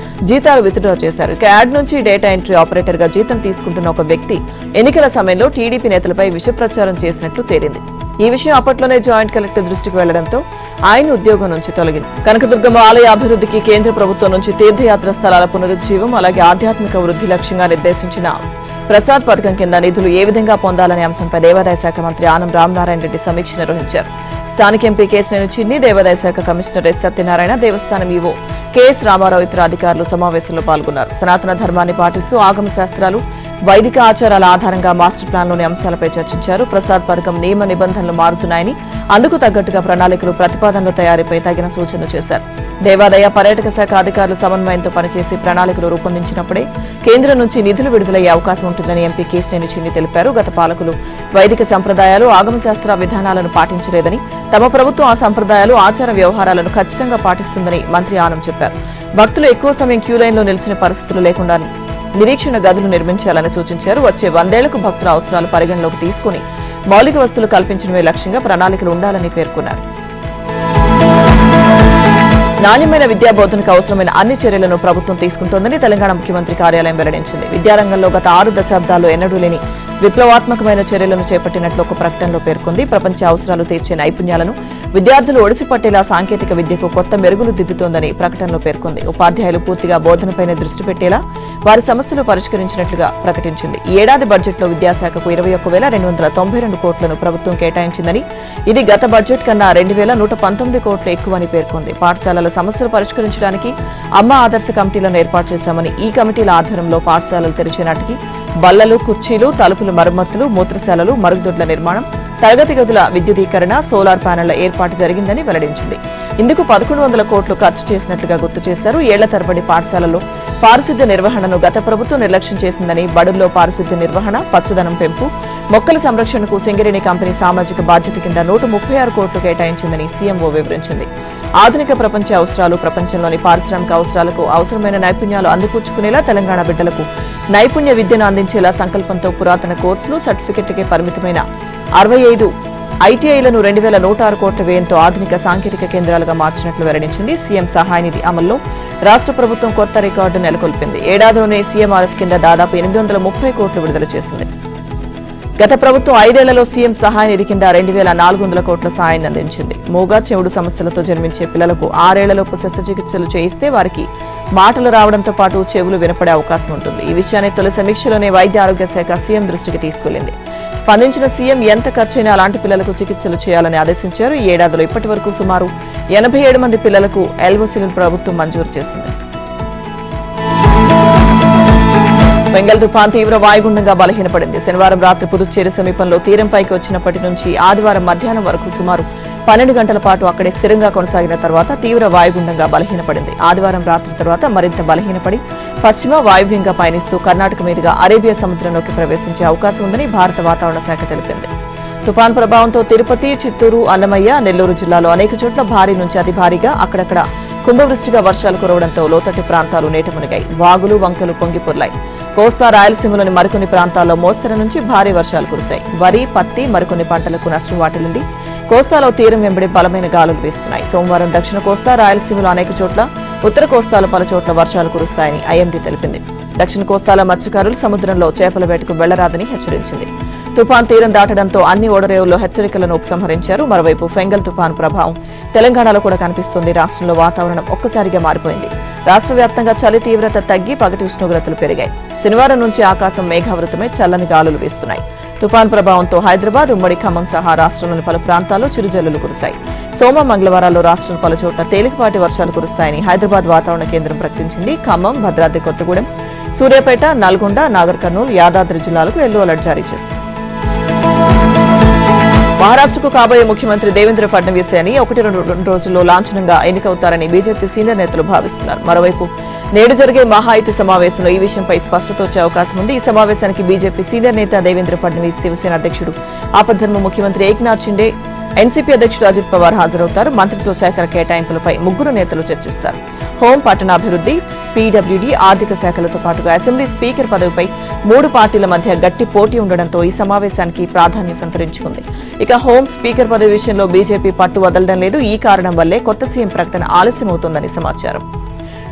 Speaker 1: జీతాలు విత్డ్రా చేశారు. ఇక యాడ్ నుంచి డేటా ఎంట్రీ ఆపరేటర్ గా జీతం తీసుకుంటున్న ఒక వ్యక్తి ఎన్నికల సమయంలో టీడీపీ నేతలపై విష ప్రచారం చేసినట్లు తేలింది. ఈ విషయం అప్పట్లోనే జాయింట్ కలెక్టర్ దృష్టికి వెళ్లడంతో ఆయన ఉద్యోగం నుంచి తొలగింది. కనకదుర్గమ్మ ఆలయ అభివృద్ధికి కేంద్ర ప్రభుత్వం నుంచి తీర్థయాత్ర స్థలాల పునరుజ్జీవం, అలాగే ఆధ్యాత్మిక వృద్ధి లక్ష్యంగా నిర్దేశించిన ప్రసాద్ పథకం కింద నిధులు ఏ విధంగా పొందాలనే అంశంపై దేవాదాయ శాఖ మంత్రి ఆనం రామనారాయణ రెడ్డి సమీక్ష నిర్వహించారు. స్థానిక ఎంపీ కేశినేని చిన్ని, దేవాదాయ శాఖ కమిషనర్ ఎస్ సత్యనారాయణ, దేవస్థానం ఈవో కెఎస్ రామారావు ఇతర అధికారులు సమావేశంలో పాల్గొన్నారు. సనాతన ధర్మాన్ని పాటిస్తూ ఆగమ శాస్త్రాలు, వైదిక ఆచారాల ఆధారంగా మాస్టర్ ప్లాన్లోని అంశాలపై చర్చించారు. ప్రసాద్ పథకం నియమ నిబంధనలు మారుతున్నాయని, అందుకు తగ్గట్టుగా ప్రణాళికలు, ప్రతిపాదనల తయారీపై తగిన సూచనలు చేశారు. దేవాదాయ, పర్యాటక శాఖ అధికారులు సమన్వయంతో పనిచేసి ప్రణాళికలు రూపొందించినప్పుడే కేంద్రం నుంచి నిధులు విడుదలయ్యే అవకాశం ఉంటుందని ఎంపీ కేశినేని చిన్ని తెలిపారు. గత పాలకులు వైదిక సంప్రదాయాలు, ఆగమశాస్త్ర విధానాలను పాటించలేదని, తమ ప్రభుత్వం ఆ సంప్రదాయాలు, ఆచార వ్యవహారాలను ఖచ్చితంగా పాటిస్తుందని మంత్రి ఆనం చెప్పారు. భక్తులు ఎక్కువ సమయం క్యూలైన్లో నిలిచిన పరిస్థితులు లేకుండా నిరీక్షణ గదులు నిర్మించాలని సూచించారు. వచ్చే 100 ఏళ్లకు భక్తుల అవసరాలు పరిగణలోకి తీసుకుని మౌలిక వసతులు కల్పించడమే లక్ష్యంగా ప్రణాళికలు ఉండాలని పేర్కొన్నారు. నాణ్యమైన విద్యా బోధనకు అవసరమైన అన్ని చర్యలను ప్రభుత్వం తీసుకుంటోందని తెలంగాణ ముఖ్యమంత్రి కార్యాలయం వెల్లడించింది. విద్యారంగంలో గత 6 దశాబ్దాల్లో ఎన్నడూ లేని విప్లవాత్మకమైన చర్యలను చేపట్టినట్లు ఒక ప్రకటనలో పేర్కొంది. ప్రపంచ అవసరాలు తీర్చే నైపుణ్యాలను విద్యార్థులు ఒడిసిపట్టేలా సాంకేతిక విద్యకు కొత్త మెరుగులు దిద్దుతోందని ప్రకటనలో పేర్కొంది. ఉపాధ్యాయులు పూర్తిగా బోధనపైనే దృష్టి పెట్టేలా వారి సమస్యలు పరిష్కరించినట్లుగా ప్రకటించింది. ఈ ఏడాది బడ్జెట్లో విద్యాశాఖకు 21,292 కోట్లను ప్రభుత్వం కేటాయించిందని, ఇది గత బడ్జెట్ కన్నా 2,119 కోట్లు ఎక్కువని పేర్కొంది. పాఠశాలల సమస్యలు పరిష్కరించడానికి అమ్మ ఆదర్శ కమిటీలను ఏర్పాటు చేశామని, ఈ కమిటీల ఆధ్వర్యంలో పాఠశాలలు తెరిచే నాటికి బల్లలు, కుర్చీలు, తలుపుల మరమ్మతులు, మూత్రశాలలు, మరుగుదొడ్ల నిర్మాణం, తరగతి గదుల విద్యుదీకరణ, సోలార్ ప్యానెళ్ల ఏర్పాటు జరిగిందని వెల్లడించింది. ఇందుకు 1,100 కోట్లు ఖర్చు చేసినట్లుగా గుర్తు చేశారు. ఏళ్ల తరబడి పాఠశాలల్లో పారిశుద్ధ్య నిర్వహణను గత ప్రభుత్వం నిర్లక్ష్యం చేసిందని, బడుల్లో పారిశుద్ధ్య నిర్వహణ, పచ్చదనం పెంపు, మొక్కల సంరక్షణకు సింగరేణి కంపెనీ సామాజిక బాధ్యత కింద 136 కోట్లు కేటాయించిందని సీఎంఓ వివరించింది. ఆధునిక ప్రపంచ అవసరాలు, ప్రపంచంలోని పారిశ్రామిక అవసరాలకు అవసరమైన నైపుణ్యాలు అందిపుచ్చుకునేలా తెలంగాణ బిడ్డలకు నైపుణ్య విద్యను అందించేలా సంకల్పంతో పురాతన కోర్సులు, సర్టిఫికెట్కే పరిమితమైన 65 ఐటీఐలను 2,106 కోట్ల వ్యయంతో ఆధునిక సాంకేతిక కేంద్రాలుగా మార్చినట్లు వెల్లడించింది. సీఎం సహాయ నిధి అమల్లో రాష్ట్ర ప్రభుత్వం కొత్త రికార్డు నెలకొల్పింది. ఏడాదిలోనే సీఎంఆర్ఎఫ్ కింద దాదాపు 830 కోట్లు విడుదల చేసింది. గత ప్రభుత్వం 5 ఏళ్లలో సీఎం సహాయ నిధి కింద 2,400 కోట్ల సాయాన్ని అందించింది. మూగా చెవుడు సమస్యలతో జన్మించే పిల్లలకు 6 ఏళ్లలోపు శస్త్రచికిత్సలు చేయిస్తే వారికి మాటలు రావడంతో పాటు చెవులు వినపడే అవకాశం ఉంటుంది. ఈ విషయాన్ని తొలి సమీక్షలోనే వైద్య ఆరోగ్య శాఖ సీఎం దృష్టికి తీసుకెళ్లింది. స్పందించిన సీఎం ఎంత ఖర్చైనా అలాంటి పిల్లలకు చికిత్సలు చేయాలని ఆదేశించారు. ఈ ఏడాదిలో ఇప్పటి వరకు సుమారు 87 మంది పిల్లలకు ఎల్ఓసీలను ప్రభుత్వం మంజూరు చేసింది. బెంగల్ తుఫాన్ తీవ్ర వాయుగుండంగా బలహీనపడింది. శనివారం రాత్రి పుదుచ్చేరి సమీపంలో తీరంపైకి వచ్చినప్పటి నుంచి ఆదివారం మధ్యాహ్నం వరకు సుమారు 12 గంటల పాటు అక్కడే స్థిరంగా కొనసాగిన తర్వాత తీవ్ర వాయుగుండంగా బలహీనపడింది. ఆదివారం రాత్రి తర్వాత మరింత బలహీనపడి పశ్చిమ వాయువ్యంగా పయనిస్తూ కర్ణాటక మీదుగా అరేబియా సముద్రంలోకి ప్రవేశించే అవకాశం ఉందని భారత వాతావరణ శాఖ తెలిపింది. తుఫాన్ ప్రభావంతో తిరుపతి, చిత్తూరు, అన్నమయ్య, నెల్లూరు జిల్లాలో అనేక చోట్ల భారీ నుంచి అతి భారీగా అక్కడక్కడ కుంభవృష్టిగా వర్షాలు కురవడంతో లోతట్టు ప్రాంతాలు నీట మునిగాయి. వాగులు, వంకలు పొంగిపొర్లాయి. కోస్తా, రాయలసీమలోని మరికొన్ని ప్రాంతాల్లో మోస్తరు నుంచి భారీ వర్షాలు కురిశాయి. వరి, పత్తి, మరికొన్ని పంటలకు నష్టం వాటిల్లింది. కోస్తాలో తీరం వెంబడి బలమైన గాలులు వీస్తున్నాయి. సోమవారం దక్షిణ కోస్తా, రాయలసీమలో అనేక చోట్ల, ఉత్తర కోస్తాలో పలు చోట్ల వర్షాలు కురుస్తాయని ఐఎండీ తెలిపింది. దక్షిణ కోస్తాలో మత్స్యకారులు సముద్రంలో చేపల వేటకు వెళ్లరాదని హెచ్చరించింది. తుఫాన్ తీరం దాటడంతో అన్ని ఓడరేవుల్లో హెచ్చరికలను ఉపసంహరించారు. మరోవైపు ఫెంగల్ తుఫాన్ ప్రభావం తెలంగాణలో కూడా కనిపిస్తోంది. రాష్ట్రంలో వాతావరణం ఒక్కసారిగా మారిపోయింది. రాష్ట్ర వ్యాప్తంగా చలి తీవ్రత తగ్గి పగటి ఉష్ణోగ్రతలు పెరిగాయి. శనివారం నుంచి ఆకాశం మేఘావృతమై చల్లని గాలులు వీస్తున్నాయి. తుఫాన్ ప్రభావంతో హైదరాబాద్, ఉమ్మడి ఖమ్మం సహా రాష్ట్రంలోని పలు ప్రాంతాల్లో చిరుజల్లులు కురిశాయి. సోమ, మంగళవారాల్లో రాష్ట్రం పలు చోట్ల తేలికపాటి వర్షాలు కురుస్తాయని హైదరాబాద్ వాతావరణ కేంద్రం ప్రకటించింది. ఖమ్మం, భద్రాద్రి కొత్తగూడెం, సూర్యాపేట, నల్గొండ, నాగర్ కర్నూలు, యాదాద్రి జిల్లాలకు ఎల్లో అలర్ట్ జారీ చేసింది. మహారాష్ట్రకు కాబోయే ముఖ్యమంత్రి దేవేంద్ర ఫడ్నవీస్ అని 1-2 రోజుల్లో లాంఛనంగా ఎన్నికవుతారని బీజేపీ సీనియర్ నేతలు భావిస్తున్నారు. మరోవైపు నేడు జరిగే మహాయుతి సమావేశంలో ఈ విషయంపై స్పష్టత వచ్చే అవకాశం ఉంది. ఈ సమావేశానికి బీజేపీ సీనియర్ నేత దేవేంద్ర ఫడ్నవీస్, శివసేన అధ్యక్షుడు ఆపద్ధర్మ ముఖ్యమంత్రి ఏక్నాథ్ షిండే, ఎన్సీపీ అధ్యక్షుడు అజిత్ పవార్ హాజరవుతారు. మంత్రిత్వ శాఖల కేటాయింపులపై 3 నేతలు చర్చిస్తారు. హోం, పట్టణాభివృద్ధి, పీడబ్ల్యూడీ, ఆర్థిక శాఖలతో పాటుగా అసెంబ్లీ స్పీకర్ పదవిపై 3 పార్టీల మధ్య గట్టి పోటీ ఉండడంతో ఈ సమావేశానికి ప్రాధాన్యం సంతరించుకుంది. ఇక హోం, స్పీకర్ పదవి విషయంలో బీజేపీ పట్టు వదలడం లేదు. ఈ కారణం వల్లే కొత్త సీఎం ప్రకటన ఆలస్యమవుతోందని సమాచారం.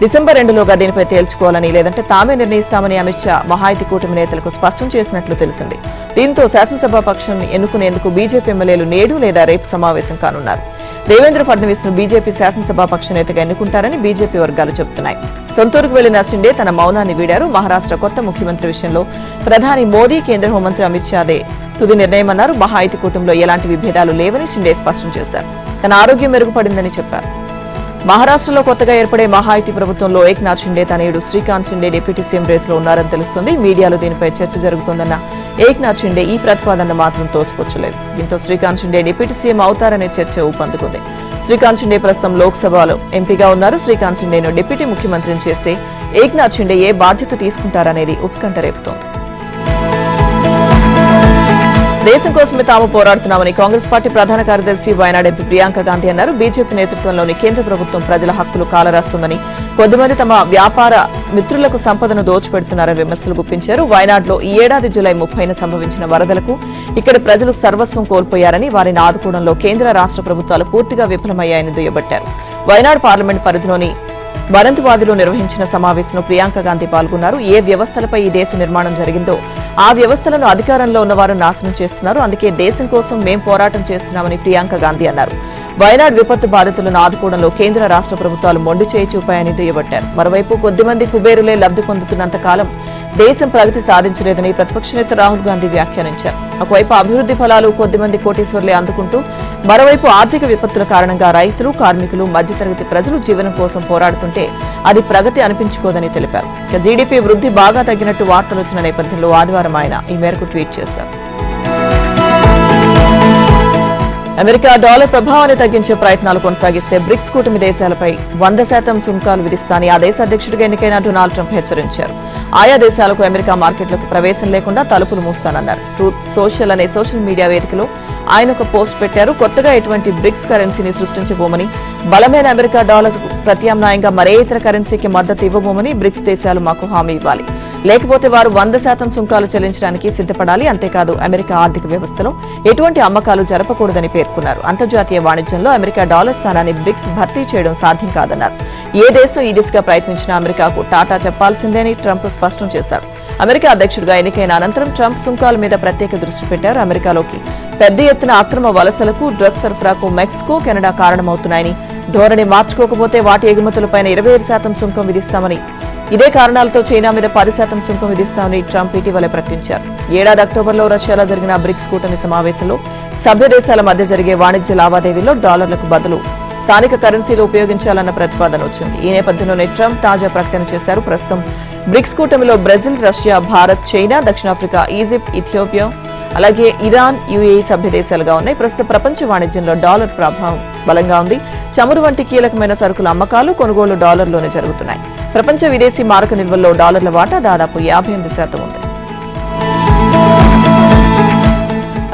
Speaker 1: డిసెంబర్ 2లోగా దీనిపై తేల్చుకోవాలని, లేదంటే తామే నిర్ణయిస్తామని అమిత్ షా మహాయుతి కూటమి నేతలకు స్పష్టం చేసినట్లు తెలిసింది. దీంతో శాసనసభ పక్షాన్ని ఎన్నుకునేందుకు బీజేపీ ఎమ్మెల్యేలు నేడు లేదా రేపు సమావేశం కానున్నారు. దేవేంద్ర ఫడ్నవీస్ ను బీజేపీ శాసనసభ పక్ష నేతగా ఎన్నుకుంటారని బీజేపీ వర్గాలు చెబుతున్నాయి. సొంతూరుకు వెళ్లిన షిండే తన మౌనాన్ని వీడారు. మహారాష్ట్ర కొత్త ముఖ్యమంత్రి విషయంలో ప్రధాని మోదీ, కేంద్ర హోంమంత్రి అమిత్ షాదే తుది నిర్ణయమన్నారు. మహాయుతి కూటమిలో ఎలాంటి విభేదాలు లేవని షిండే స్పష్టం చేశారు. తన ఆరోగ్యం మెరుగుపడిందని చెప్పారు. మహారాష్ట్రలో కొత్తగా ఏర్పడే మహాయుతి ప్రభుత్వంలో ఏక్నాథ్ షిండే తనయుడు శ్రీకాంత్ షిండే డిప్యూటీ సీఎం రేసులో ఉన్నారని తెలుస్తోంది. మీడియాలో దీనిపై చర్చ జరుగుతోందన్న ఏక్నాథ్ షిండే ఈ ప్రతిపాదన మాత్రం తోసిపుచ్చలేదు. దీంతో శ్రీకాంత్ షిండే డిప్యూటీ సీఎం అవుతారనే చర్చ ఊపందుకుంది. శ్రీకాంత్ షిండే ప్రస్తుతం లోక్సభలో ఎంపీగా ఉన్నారు. శ్రీకాంత్ షిండేను డిప్యూటీ ముఖ్యమంత్రిని చేస్తే ఏక్నాథ్ షిండే ఏ బాధ్యత తీసుకుంటారనేది ఉత్కంఠ రేపుతోంది. దేశం కోసమే తాము పోరాడుతున్నామని కాంగ్రెస్ పార్టీ ప్రధాన కార్యదర్శి వయనాడ్ ఎంపీ ప్రియాంక గాంధీ అన్నారు. బీజేపీ నేతృత్వంలోని కేంద్ర ప్రభుత్వం ప్రజల హక్కులు కాలరాస్తుందని, కొద్దిమంది తమ వ్యాపార మిత్రులకు సంపదను దోచిపెడుతున్నారని విమర్శలు గుప్పించారు. వయనాడ్లో ఈ ఏడాది జూలై 30న సంభవించిన వరదలకు ఇక్కడి ప్రజలు సర్వస్వం కోల్పోయారని, వారిని ఆదుకోవడంలో కేంద్ర, రాష్ట్ర ప్రభుత్వాలు పూర్తిగా విఫలమయ్యాయని దుయ్యబట్టారు. వయనాడ్ పార్లమెంట్ పరిధిలోని వరంతువాదిలో నిర్వహించిన సమావేశంలో ప్రియాంక గాంధీ పాల్గొన్నారు. ఏ వ్యవస్థలపై ఈ దేశ నిర్మాణం జరిగిందో ఆ వ్యవస్థలను అధికారంలో ఉన్నవారు నాశనం చేస్తున్నారు. అందుకే దేశం కోసం మేం పోరాటం చేస్తున్నామని ప్రియాంక గాంధీ అన్నారు. వయనాడ్ విపత్తు బాధితులను ఆదుకోవడంలో కేంద్ర, రాష్ట్ర ప్రభుత్వాలు మొండి చేయి చూపాయని దుయ్యబట్టారు. మరోవైపు కొద్దిమంది కుబేరులే లబ్ధి పొందుతున్నంత కాలం దేశం ప్రగతి సాధించలేదని ప్రతిపక్ష నేత రాహుల్ గాంధీ వ్యాఖ్యానించారు. ఒకవైపు అభివృద్ధి ఫలాలు కొద్దిమంది కోటీశ్వర్లే అందుకుంటూ, మరోవైపు ఆర్థిక విపత్తుల కారణంగా రైతులు, కార్మికులు, మధ్యతరగతి ప్రజలు జీవనం కోసం పోరాడుతుంటే అది ప్రగతి అనిపించుకోదని తెలిపారు. ఇక జీడీపీ వృద్ధి బాగా తగ్గినట్టు వార్తలు వచ్చిన నేపథ్యంలో ఆదివారం ఆయన ఈ మేరకు ట్వీట్ చేశారు. అమెరికా డాలర్ ప్రభావాన్ని తగ్గించే ప్రయత్నాలు కొనసాగిస్తే బ్రిక్స్ కూటమి దేశాలపై 100% సుంకాలు విధిస్తానని ఆ దేశ అధ్యక్షుడిగా ఎన్నికైన డొనాల్డ్ ట్రంప్ హెచ్చరించారు. ఆయా దేశాలకు అమెరికా మార్కెట్లోకి ప్రవేశం లేకుండా తలుపులు మూస్తానన్నారు. ట్రూత్ సోషల్ అనే సోషల్ మీడియా వేదికలో ఆయన ఒక పోస్ట్ పెట్టారు. కొత్తగా ఎటువంటి బ్రిక్స్ కరెన్సీని సృష్టించబోమని, బలమైన అమెరికా డాలర్ ప్రత్యామ్నాయంగా మరే ఇతర కరెన్సీకి మద్దతు ఇవ్వబోమని బ్రిక్స్ దేశాలు మాకు హామీ ఇవ్వాలి. లేకపోతే వారు 100% సుంకాలు చెల్లించడానికి సిద్ధపడాలి. అంతేకాదు అమెరికా ఆర్థిక వ్యవస్థలో ఎటువంటి అమ్మకాలు జరపకూడదని పేర్కొన్నారు. అంతర్జాతీయ వాణిజ్యంలో అమెరికా డాలర్ స్థానాన్ని బ్రిక్స్ భర్తీ చేయడం సాధ్యం కాదన్నారు. ఏ దేశం ఈ దిశగా ప్రయత్నించినా అమెరికాకు టాటా చెప్పాల్సిందే అని ట్రంప్ స్పష్టం చేశారు. అమెరికా అధ్యక్షుడిగా ఎన్నికైన అనంతరం ట్రంప్ సుంకాల మీద ప్రత్యేక దృష్టి పెట్టారు. అమెరికాలోకి పెద్ద ఎత్తున అక్రమ వలసలకు, డ్రగ్స్ సరఫరాకు మెక్సికో, కెనడా కారణమవుతున్నాయని, ధోరణి మార్చుకోకపోతే వాటి ఎగుమతులపైన 25% సుంకం విధిస్తామని, ఇదే కారణాలతో చైనా మీద 10% సుంకం విధిస్తామని ట్రంప్ ఇటీవలే ప్రకటించారు. ఏడాది అక్టోబర్లో రష్యాలో జరిగిన బ్రిక్స్ కూటమి సమావేశంలో సభ్య దేశాల మధ్య జరిగే వాణిజ్య లావాదేవీల్లో డాలర్లకు బదులు స్థానిక కరెన్సీలు ఉపయోగించాలన్న ప్రతిపాదన వచ్చింది. ఈ నేపథ్యంలోనే ట్రంప్ తాజా ప్రకటన చేశారు. ప్రస్తుతం బ్రిక్స్ కూటమిలో బ్రెజిల్, రష్యా, భారత్, చైనా, దక్షిణాఫ్రికా, ఈజిప్ట్, ఇథియోపియా, అలాగే ఇరాన్, యుఏఈ సభ్య దేశాలుగా ఉన్నాయి. ప్రస్తుత ప్రపంచ వాణిజ్యంలో డాలర్ ప్రభావం బలంగా ఉంది. చమురు వంటి కీలకమైన సరుకుల అమ్మకాలు, కొనుగోలు డాలర్లోనే జరుగుతున్నాయి. ప్రపంచ విదేశీ మారక నిల్వల్లో డాలర్ల వాటా దాదాపు 58% ఉంది.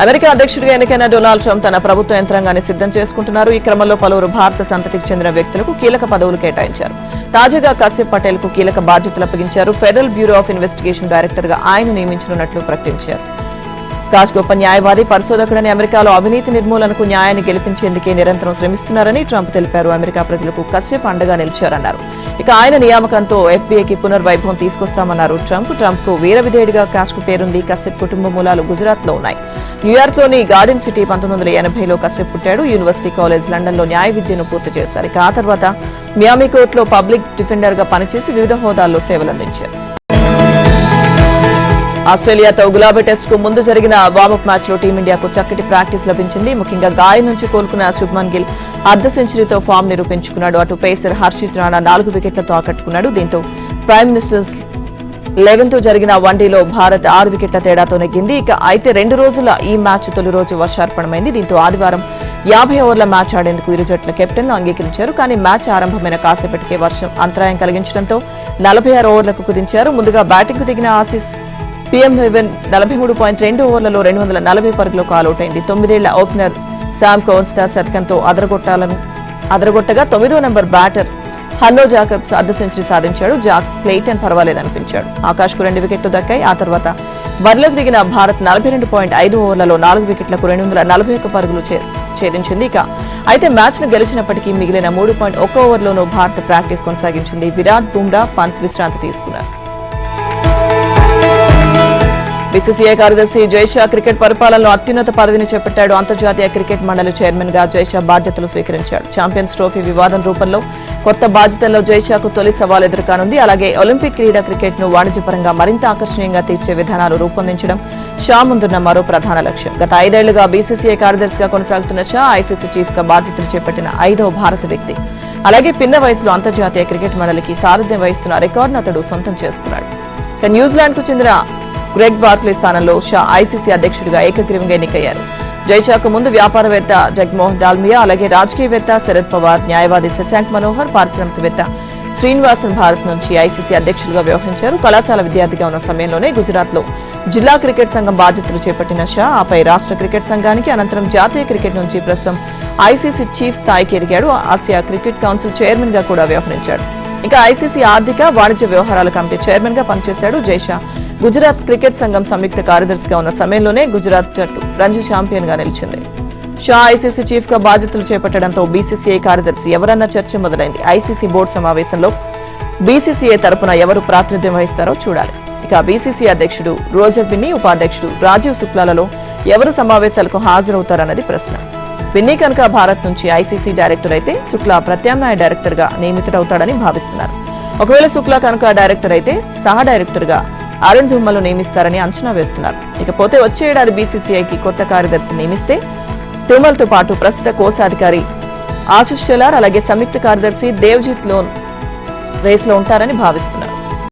Speaker 1: అమెరికా అధ్యక్షుడిగా ఎన్నికైన డొనాల్డ్ ట్రంప్ తన ప్రభుత్వ యంత్రాంగాన్ని సిద్ధం చేసుకుంటున్నారు. ఈ క్రమంలో పలువురు భారత సంతతికి చెందిన వ్యక్తులకు కీలక పదవులు కేటాయించారు. తాజాగా కశ్యప్ పటేల్ కు కీలక బాధ్యతలు అప్పగించారు. Federal bureau of investigation director గా ఆయన నియమించనున్నట్లు ప్రకటించారు. కాష్ గొప్ప న్యాయవాది, పరిశోధకుడని, అమెరికాలో అవినీతి నిర్మూలనకు న్యాయాన్ని గెలిపించేందుకే నిరంతరం శ్రమిస్తున్నారని ట్రంప్ తెలిపారు. అమెరికా ప్రజలకు కశ్యప్ అండగా నిలిచారన్నారు. ఇక ఆయన నియామకంతో ఎఫ్బీఐకి పునర్వైభవం తీసుకొస్తామన్నారు ట్రంప్. కు వీర విధేయుడిగా కాష్ కు పేరుంది. కశ్యప్ కుటుంబ మూలాలు గుజరాత్ లో ఉన్నాయి. న్యూయార్క్ లోని గార్డెన్ సిటీ 1980లో కశ్యప్ పుట్టాడు. యూనివర్సిటీ కాలేజ్ లండన్ లో న్యాయ విద్యను పూర్తి చేశారు. ఇక ఆ తర్వాత మియామి కోర్టులో పబ్లిక్ డిఫెండర్ గా పనిచేసి వివిధ హోదాల్లో సేవలందించారు. ఆస్ట్రేలియాతో గులాబీ టెస్ట్ కు ముందు జరిగిన వార్మప్ మ్యాచ్ లో టీమిండియాకు చక్కటి ప్రాక్టీస్ లభించింది. ముఖ్యంగా గాయం నుంచి కోలుకున్న శుభ్మన్ గిల్ అర్ధ సెంచరీతో ఫామ్ నిరూపించుకున్నాడు. అటు పేసర్ హర్షిత్ రాణా 4 వికెట్లతో ఆకట్టుకున్నాడు. దీంతో ప్రైమ్ మినిస్టర్స్ 11తో జరిగిన వన్డేలో భారత్ 6 వికెట్ల తేడాతో నెగ్గింది. అయితే 2 రోజుల ఈ మ్యాచ్ తొలి రోజు వర్షార్పణమైంది. దీంతో ఆదివారం 50 ఓవర్ల మ్యాచ్ ఆడేందుకు ఇరు జట్ల కెప్టెన్లు అంగీకరించారు. కానీ మ్యాచ్ ఆరంభమైన కాసేపటికే వర్షం అంతరాయం కలిగించడంతో 46 ఓవర్లకు కుదించారు. ముందుగా బ్యాటింగ్ కు దిగిన ఆసీస్ పీఎం 43.2 ఓవర్లలో 240 పరుగులకు ఆలౌట్ అయింది. 9 ఏళ్ల opener Sam కోన్స్టా శతకంతో అదరగొట్టగా 9వ number batter హన్నో Jacob's అర్ధ సెంచరీ సాధించాడు. జాక్ క్లెయిటన్ పర్వాలేదనిపించాడు. ఆకాష్ కు 2 వికెట్లు దక్కాయి. ఆ తర్వాత బరిలోకి దిగిన భారత్ 42.5 ఓవర్లలో 4 వికెట్లకు 241 పరుగులు ఛేదించింది. అయితే మ్యాచ్ ను గెలిచినప్పటికీ మిగిలిన 3.1 ఓవర్లోనూ భారత్ ప్రాక్టీస్ కొనసాగించింది. విరాట్, బుమ్రా, పంత్ విశ్రాంతి తీసుకున్నారు. బీసీసీఐ కార్యదర్శి జైషా క్రికెట్ పరిపాలనలో అత్యున్నత పదవిని చేపట్టాడు. అంతర్జాతీయ క్రికెట్ మండలి చైర్మన్ గా జైషా బాధ్యతలు స్వీకరించాడు. ఛాంపియన్స్ ట్రోఫీ వివాదం రూపంలో కొత్త బాధ్యతల్లో జైషాకు తొలి సవాల్ ఎదురుకానుంది. అలాగే ఒలింపిక్ క్రీడా క్రికెట్ ను వాణిజ్యపరంగా మరింత ఆకర్షణీయంగా తీర్చే విధానాలు రూపొందించడం షా ముందున్న మరో ప్రధాన లక్ష్యం. గత 5 ఏళ్లుగా బీసీసీఐ కార్యదర్శిగా కొనసాగుతున్న షా ఐసీసీ చీఫ్ గా బాధ్యతలు చేపట్టిన 5వ భారత వ్యక్తి. అలాగే పిన్న వయసులో అంతర్జాతీయ క్రికెట్ మండలికి సారథ్యం వహిస్తున్న రికార్డును అతడు సొంతం చేసుకున్నాడు. న్యూజిలాండ్ కు చెందిన గ్రెగ్ బార్క్లీ స్థానంలో షా ఐసీసీ అధ్యక్షుడిగా ఏకగ్రీవంగా ఎన్నికయ్యారు. జైషాకు ముందు వ్యాపారవేత్త జగమోహన్ దాల్మియా, అలాగే రాజకీయవేత్త శరద్ పవార్, న్యాయవాది శశాంక్ మనోహర్, పారిశ్రామికవేత్త శ్రీనివాసన్ భారత్ నుంచి ఐసీసీ అధ్యక్షులుగా వ్యవహరించారు. కళాశాల విద్యార్థిగా ఉన్న సమయంలోనే గుజరాత్ లో జిల్లా క్రికెట్ సంఘం బాధ్యతలు చేపట్టిన షా ఆపై రాష్ట్ర క్రికెట్ సంఘానికి, అనంతరం జాతీయ క్రికెట్ నుంచి ప్రస్తుతం ఐసీసీ చీఫ్ స్థాయికి ఎదిగాడు. ఆసియా క్రికెట్ కౌన్సిల్ చైర్మన్ గా కూడా వ్యవహరించాడు. ఇంకా ఐసీసీ ఆర్థిక వాణిజ్య వ్యవహారాల కమిటీ చైర్మన్ గా పనిచేశాడు. జైషా గుజరాత్ క్రికెట్ సంఘం సంయుక్త కార్యదర్శిగా ఉన్న సమయంలోనే గుజరాత్ జట్టు రంజీ ఛాంపియన్ గా నిలిచింది. షా ఐసీసీ చీఫ్ గా బాధ్యతలు చేపట్టడంతో బీసీసీఐ కార్యదర్శి ఎవరన్న చర్చ మొదలైంది. ఐసీసీ బోర్డు సమావేశంలో బీసీసీఐ తరపున ఎవరు ప్రాతినిధ్యం వహిస్తారో చూడాలి. ఇక బీసీసీ అధ్యక్షుడు రోజర్ బిన్నీ, ఉపాధ్యక్షుడు రాజీవ్ శుక్లాలలో ఎవరు సమావేశాలకు హాజరవుతారన్నది ప్రశ్న. బిన్నీ కనుక భారత్ నుంచి ఐసీసీ డైరెక్టర్ అయితే శుక్లా ప్రత్యామ్నాయ డైరెక్టర్ గా నియమితుడవుతాడని భావిస్తున్నారు. ఒకవేళ శుక్లా కనుక డైరెక్టర్ అయితే సహ డైరెక్టర్ గా అరుణ్ ధుమ్మలు నియమిస్తారని అంచనా వేస్తున్నారు. ఇకపోతే వచ్చే ఏడాది బీసీసీఐకి కొత్త కార్యదర్శి నియమిస్తే ధుమ్మల్తో పాటు ప్రస్తుత కోశాధికారి ఆశిష్ షెలార్, అలాగే సంయుక్త కార్యదర్శి దేవ్జిత్ లోన్ రేసులో ఉంటారని భావిస్తున్నారు.